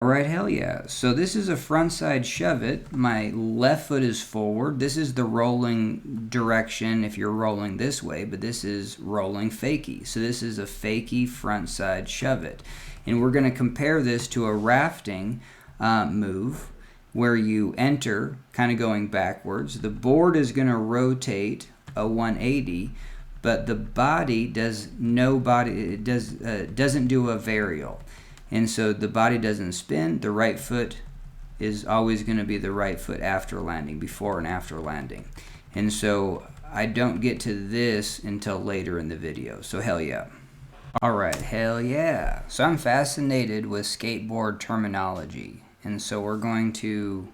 Alright, hell yeah. So this is a frontside shove it. My left foot is forward. This is the rolling direction if you're rolling this way, but this is rolling fakie. So this is a fakie frontside shove it. And we're going to compare this to a rafting move where you enter kind of going backwards. The board is going to rotate a 180, but the body doesn't do a varial. And so the body doesn't spin. The right foot is always going to be the right foot after landing, before and after landing. And so I don't get to this until later in the video. So hell yeah. Alright, hell yeah. So I'm fascinated with skateboard terminology. And so we're going to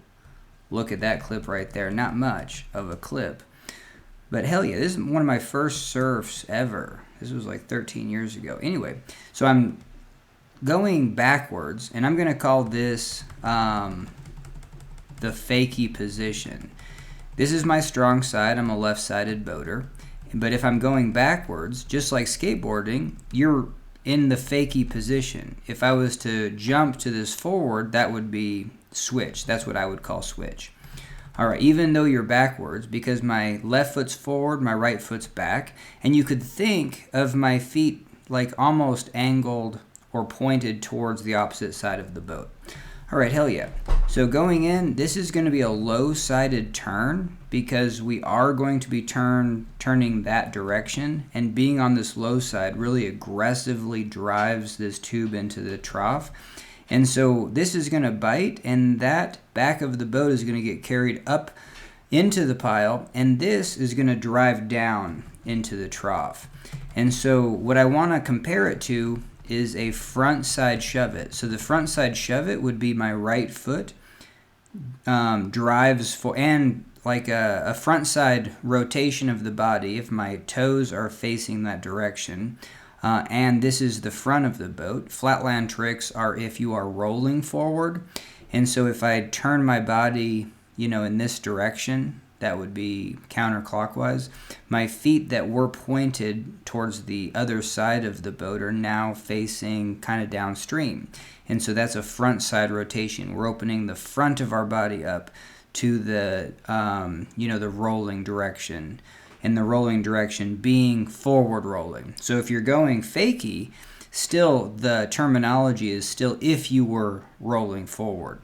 look at that clip right there. Not much of a clip. But hell yeah, this is one of my first surfs ever. This was like 13 years ago. Anyway, so I'm going backwards, and I'm going to call this the fakie position. This is my strong side. I'm a left-sided boater. But if I'm going backwards, just like skateboarding, you're in the fakie position. If I was to jump to this forward, that would be switch. That's what I would call switch. All right, even though you're backwards, because my left foot's forward, my right foot's back, and you could think of my feet like almost angled or pointed towards the opposite side of the boat. All right, hell yeah. So going in, this is going to be a low-sided turn because we are going to be turning that direction, and being on this low side really aggressively drives this tube into the trough. And so this is going to bite, and that back of the boat is going to get carried up into the pile, and this is going to drive down into the trough. And so what I want to compare it to is a front side shove it. So the front side shove it would be my right foot drives for, and like a front side rotation of the body if my toes are facing that direction. And this is the front of the boat. Flatland tricks are if you are rolling forward. And so if I turn my body, in this direction, that would be counterclockwise. My feet that were pointed towards the other side of the boat are now facing kind of downstream. And so that's a front side rotation. We're opening the front of our body up to the, the rolling direction. And the rolling direction being forward rolling. So if you're going fakie, still the terminology is still if you were rolling forward.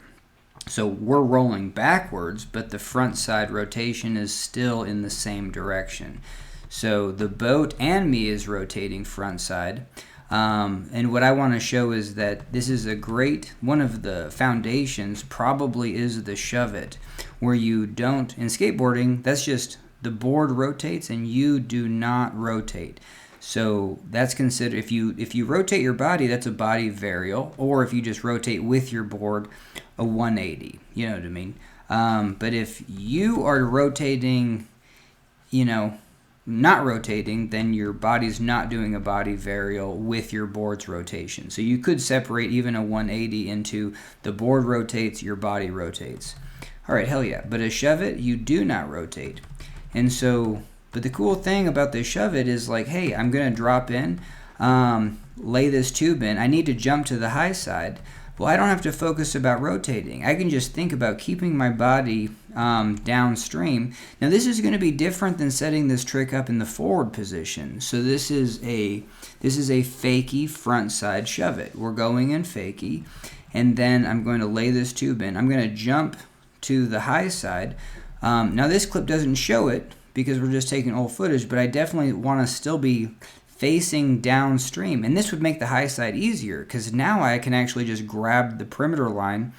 So we're rolling backwards, but the front side rotation is still in the same direction. So the boat and me is rotating front side. And what I want to show is that this is a great, one of the foundations probably is the shove it, where you don't, in skateboarding, that's just the board rotates and you do not rotate. So that's considered, if you rotate your body, that's a body varial, or if you just rotate with your board, a 180, you know what I mean? But if you are rotating, not rotating, then your body's not doing a body varial with your board's rotation. So you could separate even a 180 into the board rotates, your body rotates. All right, hell yeah. But a shove it, you do not rotate. And so, but the cool thing about the shove it is like, hey, I'm going to drop in, lay this tube in. I need to jump to the high side. Well, I don't have to focus about rotating. I can just think about keeping my body downstream. Now, this is going to be different than setting this trick up in the forward position. So this is a fakie front side shove it. We're going in fakie, and then I'm going to lay this tube in. I'm going to jump to the high side. Now, this clip doesn't show it because we're just taking old footage, but I definitely want to still be facing downstream. And this would make the high side easier because now I can actually just grab the perimeter line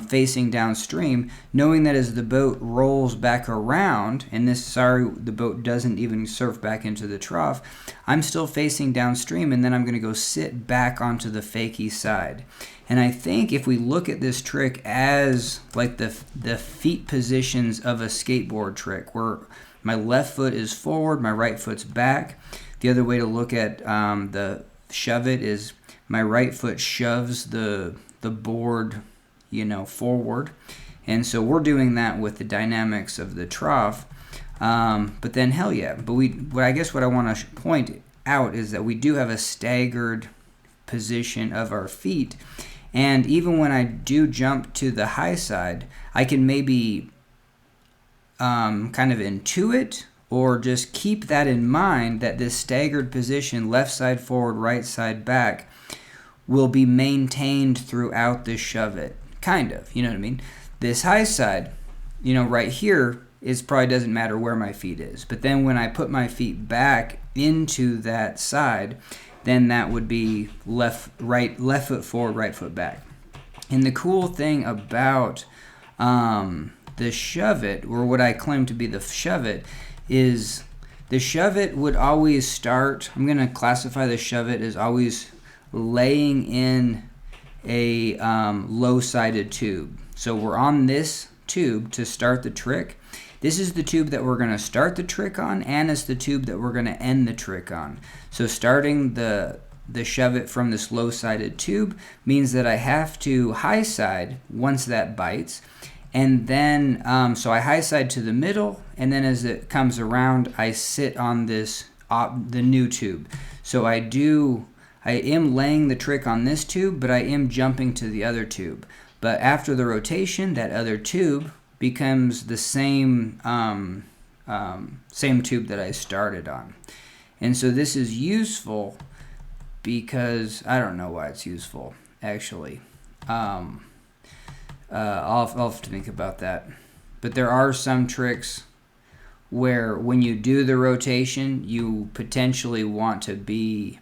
facing downstream, knowing that as the boat rolls back around, and the boat doesn't even surf back into the trough, I'm still facing downstream, and then I'm going to go sit back onto the fakie side. And I think if we look at this trick as like the feet positions of a skateboard trick, where my left foot is forward, my right foot's back. The other way to look at the shove it is my right foot shoves the board, forward. And so we're doing that with the dynamics of the trough. But then hell yeah. But what I want to point out is that we do have a staggered position of our feet. And even when I do jump to the high side, I can maybe kind of intuit or just keep that in mind, that this staggered position, left side forward, right side back, will be maintained throughout this shove it. Kind of, you know what I mean? This high side, you know, right here, is probably doesn't matter where my feet is. But then when I put my feet back into that side, then that would be left foot forward, right foot back. And the cool thing about the shove it, or what I claim to be the shove it, is the shove it would always start, I'm going to classify the shove it as always laying in a low-sided tube. So we're on this tube to start the trick. This is the tube that we're going to start the trick on, and it's the tube that we're going to end the trick on. So starting the shove it from this low-sided tube means that I have to high side once that bites, and then so I high side to the middle, and then as it comes around, I sit on this the new tube. So I am laying the trick on this tube, but I am jumping to the other tube. But after the rotation, that other tube becomes the same tube that I started on. And so this is useful because I don't know why it's useful, actually. I'll have to think about that. But there are some tricks where when you do the rotation, you potentially want to be...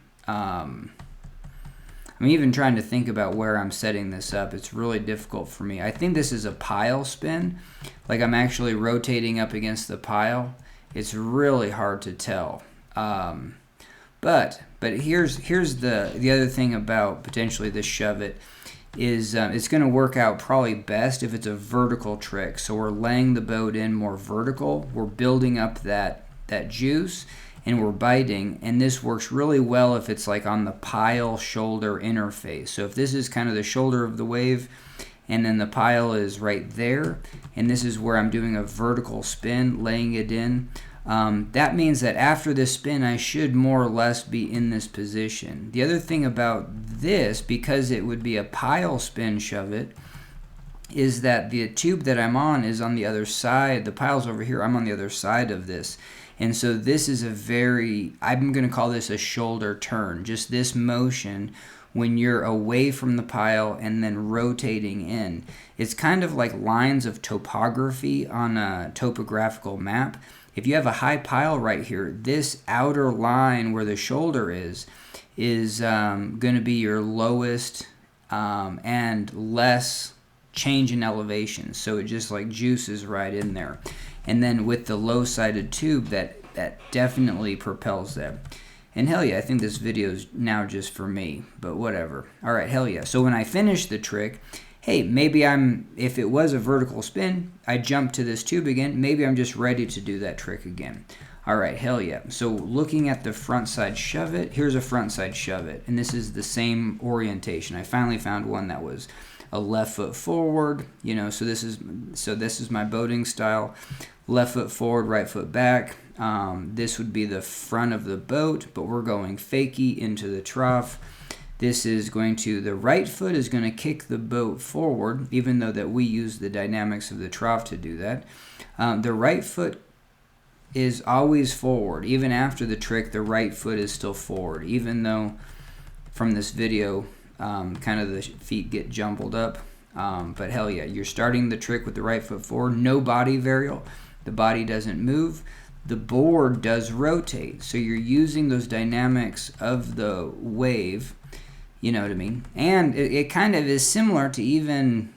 I'm even trying to think about where I'm setting this up. It's really difficult for me. I think this is a pile spin. Like I'm actually rotating up against the pile. It's really hard to tell. But here's the other thing about potentially this shove it is it's going to work out probably best if it's a vertical trick. So we're laying the boat in more vertical. We're building up that juice, and we're biting, and this works really well if it's like on the pile shoulder interface. So if this is kind of the shoulder of the wave, and then the pile is right there, and this is where I'm doing a vertical spin, laying it in, that means that after this spin, I should more or less be in this position. The other thing about this, because it would be a pile spin shove it, is that the tube that I'm on is on the other side. The pile's over here. I'm on the other side of this. And so this is I'm going to call this a shoulder turn. Just this motion when you're away from the pile and then rotating in. It's kind of like lines of topography on a topographical map. If you have a high pile right here, this outer line where the shoulder is going to be your lowest and less change in elevation. So it just like juices right in there. And then with the low-sided tube, that definitely propels them. And hell yeah, I think this video is now just for me, but whatever. All right, hell yeah. So when I finish the trick, hey, maybe if it was a vertical spin, I jump to this tube again, maybe I'm just ready to do that trick again. All right, hell yeah. So looking at the front side shove it, here's a front side shove it, and this is the same orientation. I finally found one that was a left foot forward, you know, so this is my boating style. Left foot forward, right foot back. This would be the front of the boat, but we're going fakie into the trough. This is the right foot is going to kick the boat forward, even though that we use the dynamics of the trough to do that. The right foot is always forward. Even after the trick, the right foot is still forward, even though from this video, kind of the feet get jumbled up. But hell yeah, you're starting the trick with the right foot forward, no body varial. The body doesn't move. The board does rotate. So you're using those dynamics of the wave, you know what I mean? And it kind of is similar to even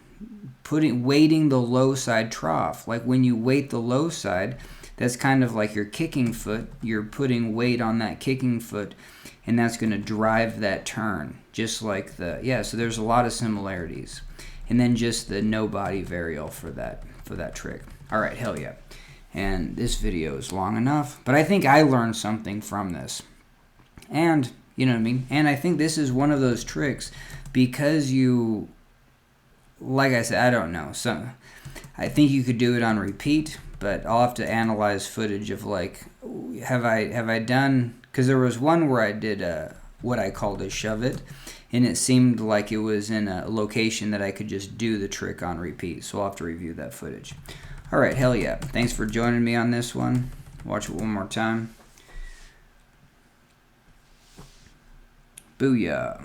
weighting the low side trough. Like when you weight the low side, that's kind of like your kicking foot. You're putting weight on that kicking foot, and that's going to drive that turn. Just like so there's a lot of similarities. And then just the no body varial for that trick. All right, hell yeah. And this video is long enough, but I think I learned something from this. And, you know what I mean? And I think this is one of those tricks because like I said, I don't know. So I think you could do it on repeat, but I'll have to analyze footage of like, have I done, because there was one where I did what I called a shove it, and it seemed like it was in a location that I could just do the trick on repeat. So I'll have to review that footage. All right, hell yeah. Thanks for joining me on this one. Watch it one more time. Booyah.